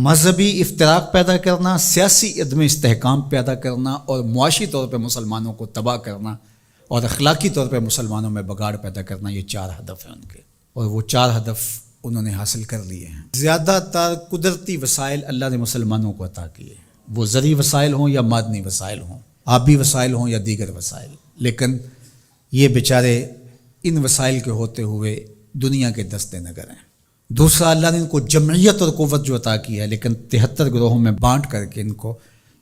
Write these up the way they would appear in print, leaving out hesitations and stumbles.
مذہبی افتراق پیدا کرنا، سیاسی عدم استحکام پیدا کرنا اور معاشی طور پہ مسلمانوں کو تباہ کرنا اور اخلاقی طور پہ مسلمانوں میں بگاڑ پیدا کرنا، یہ 4 ہدف ہیں ان کے، اور وہ 4 ہدف انہوں نے حاصل کر لیے ہیں۔ زیادہ تر قدرتی وسائل اللہ نے مسلمانوں کو عطا کیے، وہ زرعی وسائل ہوں یا معدنی وسائل ہوں، آبی وسائل ہوں یا دیگر وسائل، لیکن یہ بیچارے ان وسائل کے ہوتے ہوئے دنیا کے دست نگر ہیں۔ دوسرا، اللہ نے ان کو جمعیت اور قوت جو عطا کی ہے، لیکن 73 گروہوں میں بانٹ کر کے ان کو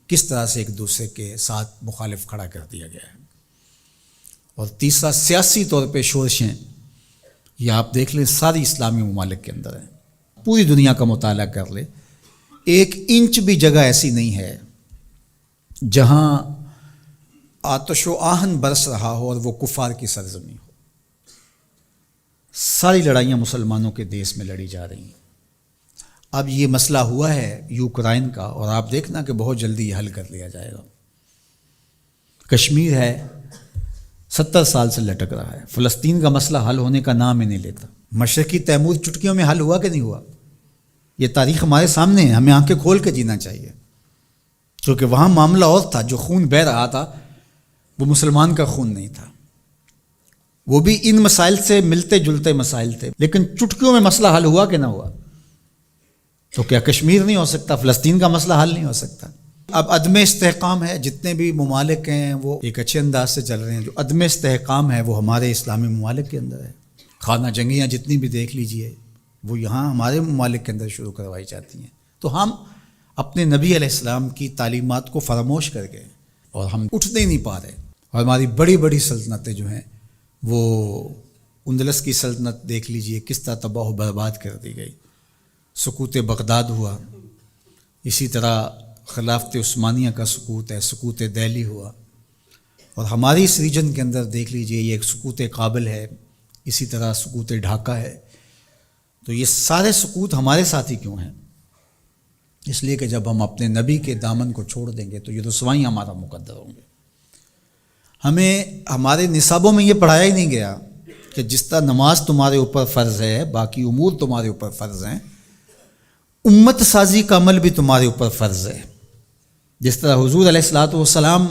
کس طرح سے ایک دوسرے کے ساتھ مخالف کھڑا کر دیا گیا ہے۔ اور تیسرا، سیاسی طور پہ شورشیں، یہ آپ دیکھ لیں ساری اسلامی ممالک کے اندر ہیں، پوری دنیا کا مطالعہ کر لیں، 1 انچ بھی جگہ ایسی نہیں ہے جہاں آتش و آہن برس رہا ہو اور وہ کفار کی سرزمین ہو۔ ساری لڑائیاں مسلمانوں کے دیس میں لڑی جا رہی ہیں۔ اب یہ مسئلہ ہوا ہے یوکرائن کا، اور آپ دیکھنا کہ بہت جلدی یہ حل کر لیا جائے گا۔ کشمیر ہے 70 سال سے لٹک رہا ہے، فلسطین کا مسئلہ حل ہونے کا نام ہی نہیں لیتا۔ مشرقی تیمور چٹکیوں میں حل ہوا کہ نہیں ہوا؟ یہ تاریخ ہمارے سامنے ہے، ہمیں آنکھیں کھول کے جینا چاہیے، کیونکہ وہاں معاملہ اور تھا، جو خون بہہ رہا تھا وہ مسلمان کا خون نہیں تھا، وہ بھی ان مسائل سے ملتے جلتے مسائل تھے، لیکن چٹکیوں میں مسئلہ حل ہوا کہ نہ ہوا؟ تو کیا کشمیر نہیں ہو سکتا؟ فلسطین کا مسئلہ حل نہیں ہو سکتا؟ اب عدم استحکام ہے، جتنے بھی ممالک ہیں وہ ایک اچھے انداز سے چل رہے ہیں، جو عدم استحکام ہے وہ ہمارے اسلامی ممالک کے اندر ہے۔ خانہ جنگیاں جتنی بھی دیکھ لیجئے وہ یہاں ہمارے ممالک کے اندر شروع کروائی جاتی ہیں، تو ہم اپنے نبی علیہ السلام کی تعلیمات کو فراموش کر گئے اور ہم اٹھتے ہی نہیں پا رہے، اور ہماری بڑی بڑی سلطنتیں جو ہیں، وہ اندلس کی سلطنت دیکھ لیجئے کس طرح تباہ و برباد کر دی گئی، سقوط بغداد ہوا، اسی طرح خلافت عثمانیہ کا سقوط ہے، سقوط دہلی ہوا، اور ہماری اس ریجن کے اندر دیکھ لیجئے یہ ایک سقوط کابل ہے، اسی طرح سقوط ڈھاکہ ہے۔ تو یہ سارے سقوط ہمارے ساتھ ہی کیوں ہیں؟ اس لیے کہ جب ہم اپنے نبی کے دامن کو چھوڑ دیں گے تو یہ رسوائیاں ہمارا مقدر ہوں گے۔ ہمیں ہمارے نصابوں میں یہ پڑھایا ہی نہیں گیا کہ جس طرح نماز تمہارے اوپر فرض ہے، باقی امور تمہارے اوپر فرض ہیں، امت سازی کا عمل بھی تمہارے اوپر فرض ہے۔ جس طرح حضور علیہ الصلاۃ والسلام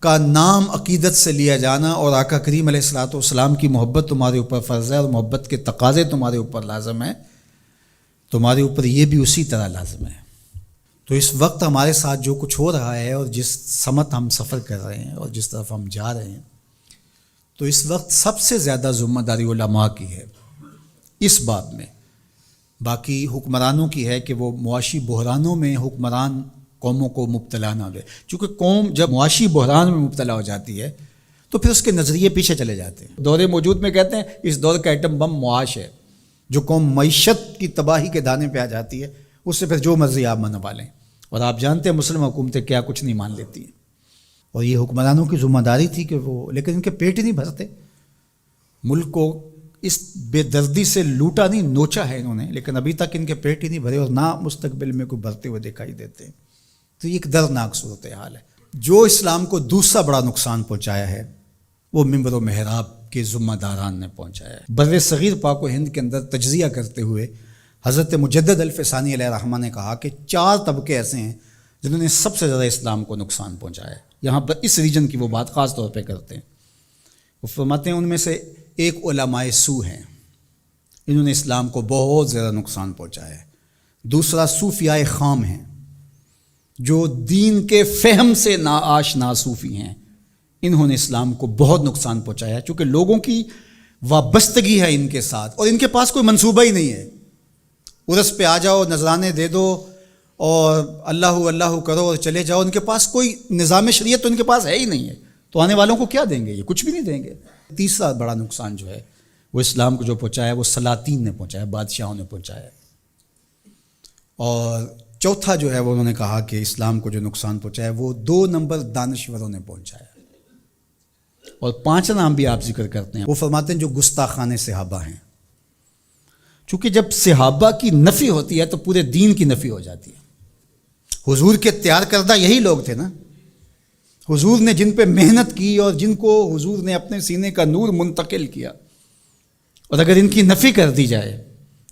کا نام عقیدت سے لیا جانا اور آقا کریم علیہ الصلاۃ والسلام کی محبت تمہارے اوپر فرض ہے اور محبت کے تقاضے تمہارے اوپر لازم ہیں، تمہارے اوپر یہ بھی اسی طرح لازم ہے۔ تو اس وقت ہمارے ساتھ جو کچھ ہو رہا ہے اور جس سمت ہم سفر کر رہے ہیں اور جس طرف ہم جا رہے ہیں، تو اس وقت سب سے زیادہ ذمہ داری علماء کی ہے اس بات میں، باقی حکمرانوں کی ہے کہ وہ معاشی بحرانوں میں حکمران قوموں کو مبتلا نہ ہوئے، چونکہ قوم جب معاشی بحران میں مبتلا ہو جاتی ہے تو پھر اس کے نظریے پیچھے چلے جاتے ہیں۔ دور موجود میں کہتے ہیں اس دور کا ایٹم بم معاش ہے، جو قوم معیشت کی تباہی کے دانے پہ آ جاتی ہے اس سے پھر جو مرضی آپ منوا لیں، اور آپ جانتے ہیں مسلم حکومتیں کیا کچھ نہیں مان لیتی ہیں، اور یہ حکمرانوں کی ذمہ داری تھی کہ وہ، لیکن ان کے پیٹ ہی نہیں بھرتے، ملک کو اس بے دردی سے لوٹا نہیں، نوچا ہے انہوں نے، لیکن ابھی تک ان کے پیٹ ہی نہیں بھرے اور نہ مستقبل میں کوئی بھرتے ہوئے دکھائی دیتے ہیں۔ تو یہ ایک دردناک صورتحال ہے۔ جو اسلام کو دوسرا بڑا نقصان پہنچایا ہے وہ منبر و محراب کے ذمہ داران نے پہنچایا ہے۔ بر صغیر پاک و ہند کے اندر تجزیہ کرتے ہوئے حضرت مجدد الفسانی علیہ الرحمہ نے کہا کہ 4 طبقے ایسے ہیں جنہوں نے سب سے زیادہ اسلام کو نقصان پہنچایا ہے۔ یہاں پر اس ریجن کی وہ بات خاص طور پہ کرتے ہیں، وہ فرماتے ہیں ان میں سے ایک علماء سو ہیں، انہوں نے اسلام کو بہت زیادہ نقصان پہنچایا ہے۔ دوسرا صوفیاء خام ہیں، جو دین کے فہم سے ناآشنا صوفی ہیں، انہوں نے اسلام کو بہت نقصان پہنچایا ہے، چونکہ لوگوں کی وابستگی ہے ان کے ساتھ اور ان کے پاس کوئی منصوبہ ہی نہیں ہے۔ عرس پہ آ جاؤ، نذرانے دے دو اور اللہ اللہ کرو اور چلے جاؤ، ان کے پاس کوئی نظام شریعت تو ان کے پاس ہے ہی نہیں ہے، تو آنے والوں کو کیا دیں گے؟ یہ کچھ بھی نہیں دیں گے۔ تیسرا بڑا نقصان جو ہے وہ اسلام کو جو پہنچایا وہ سلاطین نے پہنچایا، بادشاہوں نے پہنچایا، اور چوتھا جو ہے وہ انہوں نے کہا کہ اسلام کو جو نقصان پہنچایا وہ 2 نمبر دانشوروں نے پہنچایا، اور 5 نام بھی آپ ذکر کرتے ہیں، وہ فرماتے ہیں جو گستاخان صحابہ ہیں، چونکہ جب صحابہ کی نفی ہوتی ہے تو پورے دین کی نفی ہو جاتی ہے۔ حضور کے تیار کردہ یہی لوگ تھے نا، حضور نے جن پہ محنت کی اور جن کو حضور نے اپنے سینے کا نور منتقل کیا، اور اگر ان کی نفی کر دی جائے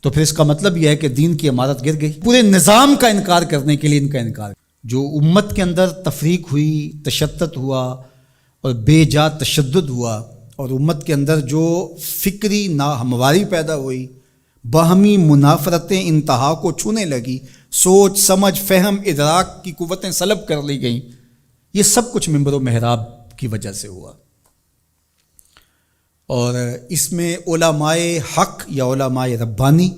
تو پھر اس کا مطلب یہ ہے کہ دین کی عمارت گر گئی. پورے نظام کا انکار کرنے کے لیے ان کا انکار. جو امت کے اندر تفریق ہوئی، تشتت ہوا اور بے جا تشدد ہوا، اور امت کے اندر جو فکری ناہمواری پیدا ہوئی، باہمی منافرتیں انتہا کو چھونے لگی، سوچ سمجھ فہم ادراک کی قوتیں سلب کر لی گئیں، یہ سب کچھ منبر و محراب کی وجہ سے ہوا. اور اس میں علماء حق یا علماء ربانی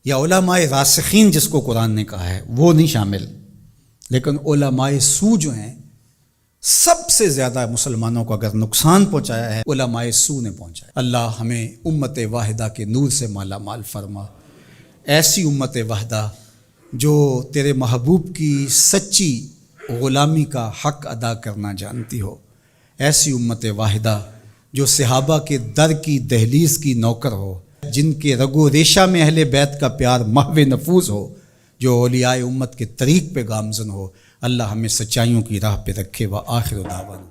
یا علماء راسخین جس کو قرآن نے کہا ہے وہ نہیں شامل، لیکن علماء سو جو ہیں سب سے زیادہ مسلمانوں کو اگر نقصان پہنچایا ہے علماء سو نے پہنچایا. اللہ ہمیں امت واحدہ کے نور سے مالا مال فرما، ایسی امت واحدہ جو تیرے محبوب کی سچی غلامی کا حق ادا کرنا جانتی ہو، ایسی امت واحدہ جو صحابہ کے در کی دہلیز کی نوکر ہو، جن کے رگ و ریشہ میں اہل بیت کا پیار محو نفوذ ہو، جو اولیاء امت کے طریق پہ گامزن ہو. اللہ ہمیں سچائیوں کی راہ پہ رکھے. وآخر دعوانا